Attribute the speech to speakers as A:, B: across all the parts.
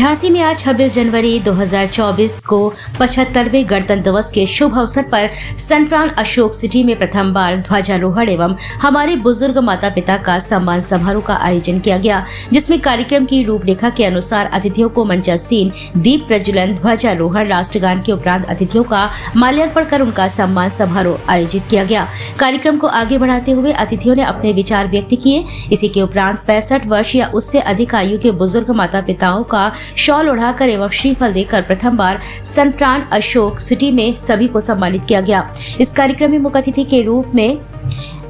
A: झांसी में आज 26 जनवरी 2024 को 75वें गणतंत्र दिवस के शुभ अवसर पर सनफ्रान अशोक सिटी में प्रथम बार ध्वजारोहण एवं हमारे बुजुर्ग माता पिता का सम्मान समारोह का आयोजन किया गया, जिसमें कार्यक्रम की रूपरेखा के अनुसार अतिथियों को मंचासीन, दीप प्रज्वलन, ध्वजारोहण, राष्ट्रगान के उपरांत अतिथियों का माल्यार्पण कर उनका सम्मान समारोह आयोजित किया गया। कार्यक्रम को आगे बढ़ाते हुए अतिथियों ने अपने विचार व्यक्त किए। इसी के उपरांत 65 वर्ष या उससे अधिक आयु के बुजुर्ग माता पिताओं का शॉल उड़ाकर एवं श्रीफल देकर प्रथम बार सनफ्रान अशोक सिटी में सभी को सम्मानित किया गया। इस कार्यक्रम में मुख्य अतिथि के रूप में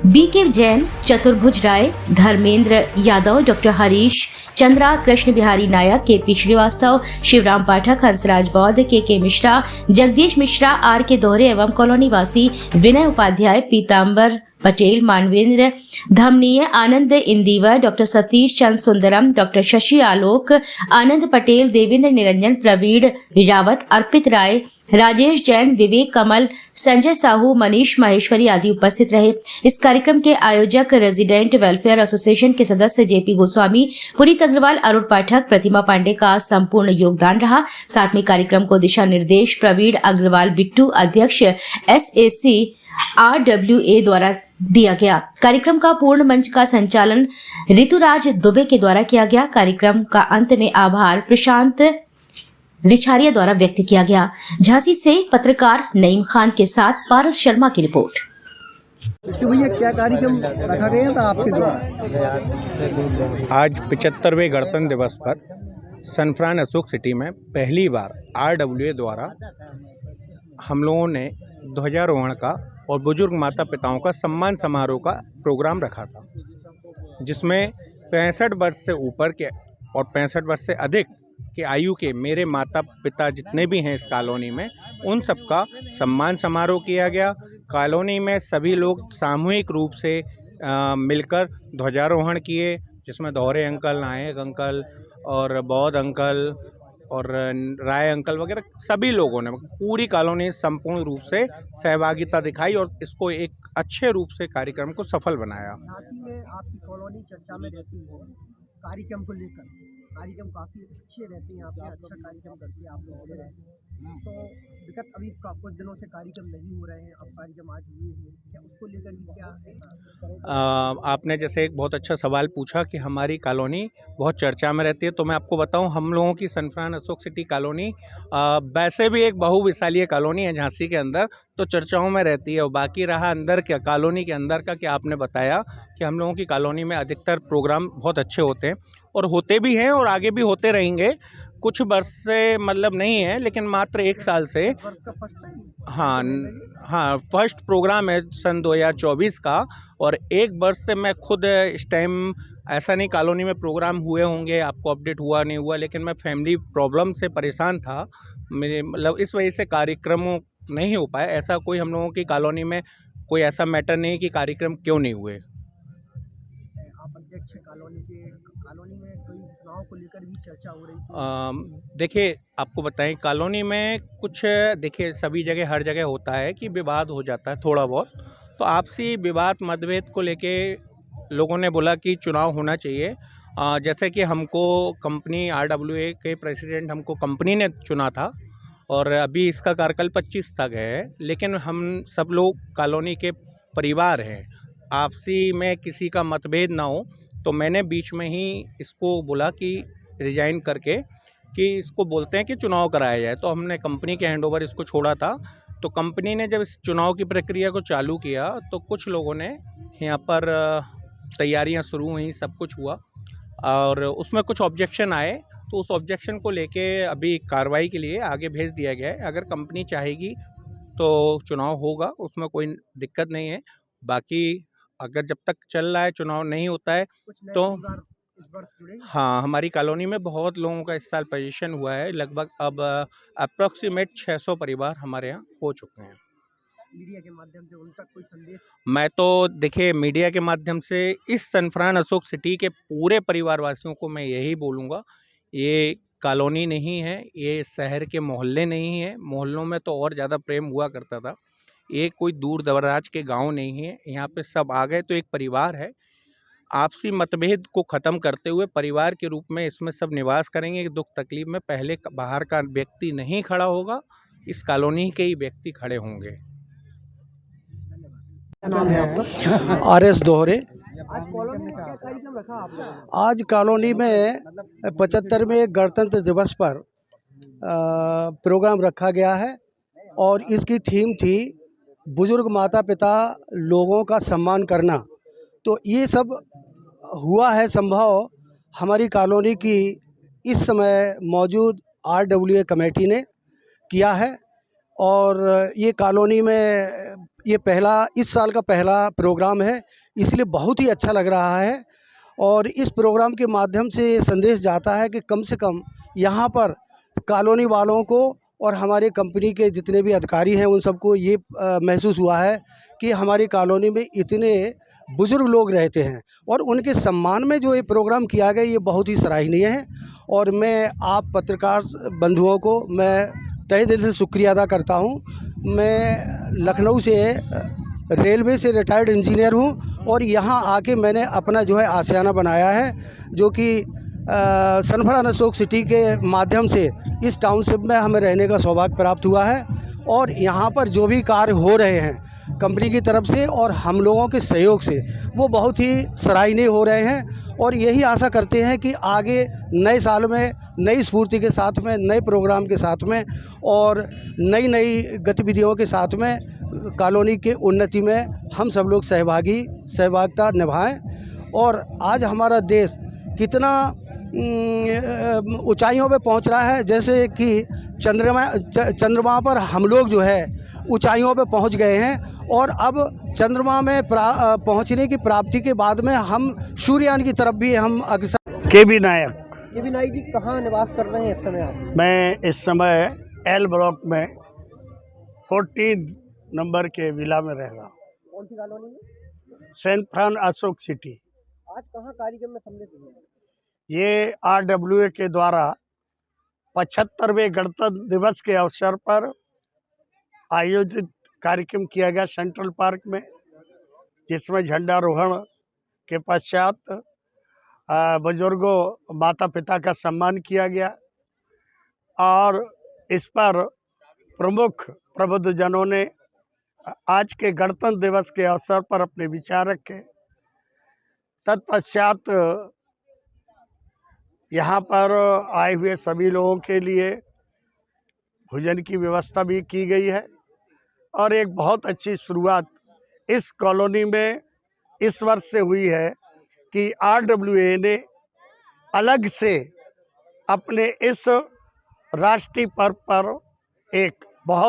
A: बीके जैन, चतुर्भुज राय, धर्मेंद्र यादव, डॉक्टर हरीश चंद्रा, कृष्ण बिहारी नायक, केपी श्रीवास्तव, शिवराम पाठक, हंसराज बौद्ध, के मिश्रा, जगदीश मिश्रा, आर के दोहरे एवं कॉलोनी वासी विनय उपाध्याय, पीताम्बर पटेल, मानवेंद्र धमनीय, आनंद इंदिवर, डॉक्टर सतीश चंद्र सुंदरम, डॉक्टर शशि आलोक, आनंद पटेल, देवेंद्र निरंजन, प्रवीण रावत, अर्पित राय, राजेश जैन, विवेक कमल, संजय साहू, मनीष माहेश्वरी आदि उपस्थित रहे। इस कार्यक्रम के आयोजक रेजिडेंट वेलफेयर एसोसिएशन के सदस्य जेपी गोस्वामी, पुनीत अग्रवाल, अरुण पाठक, प्रतिमा पांडे का संपूर्ण योगदान रहा। साथ में कार्यक्रम को दिशा निर्देश प्रवीण अग्रवाल बिट्टू, अध्यक्ष SAC RWA द्वारा दिया गया। कार्यक्रम का पूर्ण मंच का संचालन ऋतुराज दुबे के द्वारा किया गया। कार्यक्रम का अंत में आभार प्रशांत रिछारिया द्वारा व्यक्त किया गया। झांसी से पत्रकार नईम खान के साथ पारस शर्मा की रिपोर्ट।
B: तो भैया क्या कार्यक्रम रखा गया था आपके द्वारा?
C: आज 75वें गणतंत्र दिवस पर सनफ्रान अशोक सिटी में पहली बार RWA द्वारा हम लोगों ने ध्वजारोहण का और बुजुर्ग माता पिताओं का सम्मान समारोह का प्रोग्राम रखा था, जिसमें 65 वर्ष से ऊपर के और 65 वर्ष से अधिक के आयु के मेरे माता पिता जितने भी हैं इस कॉलोनी में, उन सबका सम्मान समारोह किया गया। कॉलोनी में सभी लोग सामूहिक रूप से मिलकर ध्वजारोहण किए, जिसमें दोहरे अंकल, नायक अंकल और बौद्ध अंकल और राय अंकल वगैरह सभी लोगों ने पूरी कॉलोनी संपूर्ण रूप से सहभागिता दिखाई और इसको एक अच्छे रूप से कार्यक्रम को सफल बनाया।
B: झांसी में आपकी कॉलोनी चर्चा में रहती है कार्यक्रम को लेकर। कार्यक्रम काफ़ी अच्छे रहते हैं, आपने अच्छा कार्यक्रम करते हैं आप लोगों ने। तो विगत अभी कुछ दिनों से कार्यक्रम नहीं हो रहे हैं, अब कार्यक्रम आज हुए हैं, क्या उसको लेकर भी क्या
C: आपने जैसे एक बहुत अच्छा सवाल पूछा कि हमारी कॉलोनी बहुत चर्चा में रहती है, तो मैं आपको बताऊं हम लोगों की सनफ्रान अशोक सिटी कॉलोनी वैसे भी एक बहुविशालीय कॉलोनी है झांसी के अंदर, तो चर्चाओं में रहती है। और बाकी रहा अंदर क्या कॉलोनी के अंदर का, क्या आपने बताया कि हम लोगों की कॉलोनी में अधिकतर प्रोग्राम बहुत अच्छे होते हैं और होते भी हैं और आगे भी होते रहेंगे। कुछ वर्ष से मतलब नहीं है, लेकिन मात्र 1 साल से हाँ फर्स्ट प्रोग्राम है सन 2024 का। और 1 वर्ष से मैं खुद इस टाइम ऐसा नहीं कॉलोनी में प्रोग्राम हुए होंगे, आपको अपडेट हुआ नहीं हुआ, लेकिन मैं फैमिली प्रॉब्लम से परेशान था, मेरे मतलब इस वजह से कार्यक्रम नहीं हो पाए। ऐसा कोई हम लोगों की कॉलोनी में कोई ऐसा मैटर नहीं कि कार्यक्रम क्यों नहीं हुए।
B: आप अध्यक्ष कॉलोनी में कोई चुनाव को लेकर भी चर्चा हो रही थी?
C: देखिए आपको बताएं, कॉलोनी में कुछ देखिए सभी जगह हर जगह होता है कि विवाद हो जाता है थोड़ा बहुत, तो आपसी विवाद मतभेद को लेके लोगों ने बोला कि चुनाव होना चाहिए। जैसे कि हमको कंपनी RWA के प्रेसिडेंट हमको कंपनी ने चुना था और अभी इसका कार्यकाल 25 तक है, लेकिन हम सब लोग कॉलोनी के परिवार हैं, आपसी में किसी का मतभेद ना हो, तो मैंने बीच में ही इसको बोला कि रिजाइन करके कि इसको बोलते हैं कि चुनाव कराया जाए। तो हमने कंपनी के हैंडओवर इसको छोड़ा था। तो कंपनी ने जब इस चुनाव की प्रक्रिया को चालू किया तो कुछ लोगों ने यहाँ पर तैयारियां शुरू हुई, सब कुछ हुआ और उसमें कुछ ऑब्जेक्शन आए, तो उस ऑब्जेक्शन को लेके अभी कार्रवाई के लिए आगे भेज दिया गया है। अगर कंपनी चाहेगी तो चुनाव होगा, उसमें कोई दिक्कत नहीं है। बाकी अगर जब तक चल रहा है चुनाव नहीं होता है तो हाँ, हमारी कॉलोनी में बहुत लोगों का इस साल पोजीशन हुआ है, लगभग अब अप्रॉक्सीमेट 600 परिवार हमारे यहाँ हो चुके हैं।
B: मीडिया के माध्यम से उन तक कोई संदेश?
C: मैं तो देखिए मीडिया के माध्यम से इस सनफ्रान अशोक सिटी के पूरे परिवार वासियों को मैं यही बोलूँगा, ये कॉलोनी नहीं है, ये शहर के मोहल्ले नहीं है। मोहल्लों में तो और ज़्यादा प्रेम हुआ करता था, ये कोई दूर दराज के गांव नहीं है, यहाँ पे सब आ गए तो एक परिवार है। आपसी मतभेद को ख़त्म करते हुए परिवार के रूप में इसमें सब निवास करेंगे। दुख तकलीफ में पहले बाहर का व्यक्ति नहीं खड़ा होगा, इस कॉलोनी के ही व्यक्ति खड़े होंगे।
B: क्या नाम है आपका?
D: RS दोहरे।
B: आज कॉलोनी में क्या कार्यक्रम रखा आप लोगों ने?
D: आज कॉलोनी में 75वें गणतंत्र दिवस पर प्रोग्राम रखा गया है और इसकी थीम थी बुजुर्ग माता पिता लोगों का सम्मान करना। तो ये सब हुआ है संभव हमारी कॉलोनी की इस समय मौजूद RWA कमेटी ने किया है और ये कॉलोनी में ये इस साल का पहला प्रोग्राम है, इसलिए बहुत ही अच्छा लग रहा है। और इस प्रोग्राम के माध्यम से संदेश जाता है कि कम से कम यहाँ पर कॉलोनी वालों को और हमारे कंपनी के जितने भी अधिकारी हैं उन सबको ये महसूस हुआ है कि हमारी कॉलोनी में इतने बुज़ुर्ग लोग रहते हैं और उनके सम्मान में जो ये प्रोग्राम किया गया ये बहुत ही सराहनीय है। और मैं आप पत्रकार बंधुओं को मैं तहे दिल से शुक्रिया अदा करता हूँ। मैं लखनऊ से रेलवे से रिटायर्ड इंजीनियर हूँ और यहाँ आके मैंने अपना जो है आशियाना बनाया है, जो कि सनफरान अशोक सिटी के माध्यम से इस टाउनशिप में हमें रहने का सौभाग्य प्राप्त हुआ है। और यहाँ पर जो भी कार्य हो रहे हैं कंपनी की तरफ से और हम लोगों के सहयोग से वो बहुत ही सराहनीय हो रहे हैं और यही आशा करते हैं कि आगे नए साल में नई स्फूर्ति के साथ में, नए प्रोग्राम के साथ में और नई नई गतिविधियों के साथ में कॉलोनी के उन्नति में हम सब लोग सहभागिता निभाएं। और आज हमारा देश कितना ऊंचाइयों पे पहुंच रहा है, जैसे कि चंद्रमा पर हम लोग जो है ऊंचाइयों पे पहुंच गए हैं और अब चंद्रमा में पहुंचने की प्राप्ति के बाद में हम सूर्ययान की तरफ भी हम अग्रसर।
E: KB नायक।
B: ये विनायक जी कहाँ निवास कर रहे हैं इस समय आप?
E: मैं इस समय L ब्लॉक में 14 नंबर के विला में रह रहा हूँ।
B: कौन सी कॉलोनी में?
E: सैनफ्रान अशोक सिटी।
B: आज कहाँ कार्यक्रम में सम्मिलित हुए हैं?
E: ये RWA के द्वारा 75वें गणतंत्र दिवस के अवसर पर आयोजित कार्यक्रम किया गया सेंट्रल पार्क में, जिसमें झंडारोहण के पश्चात बुजुर्गों माता पिता का सम्मान किया गया और इस पर प्रमुख प्रबुद्धजनों ने आज के गणतंत्र दिवस के अवसर पर अपने विचार रखे। तत्पश्चात यहाँ पर आए हुए सभी लोगों के लिए भोजन की व्यवस्था भी की गई है और एक बहुत अच्छी शुरुआत इस कॉलोनी में इस वर्ष से हुई है कि RWA ने अलग से अपने इस राष्ट्रीय पर्व पर एक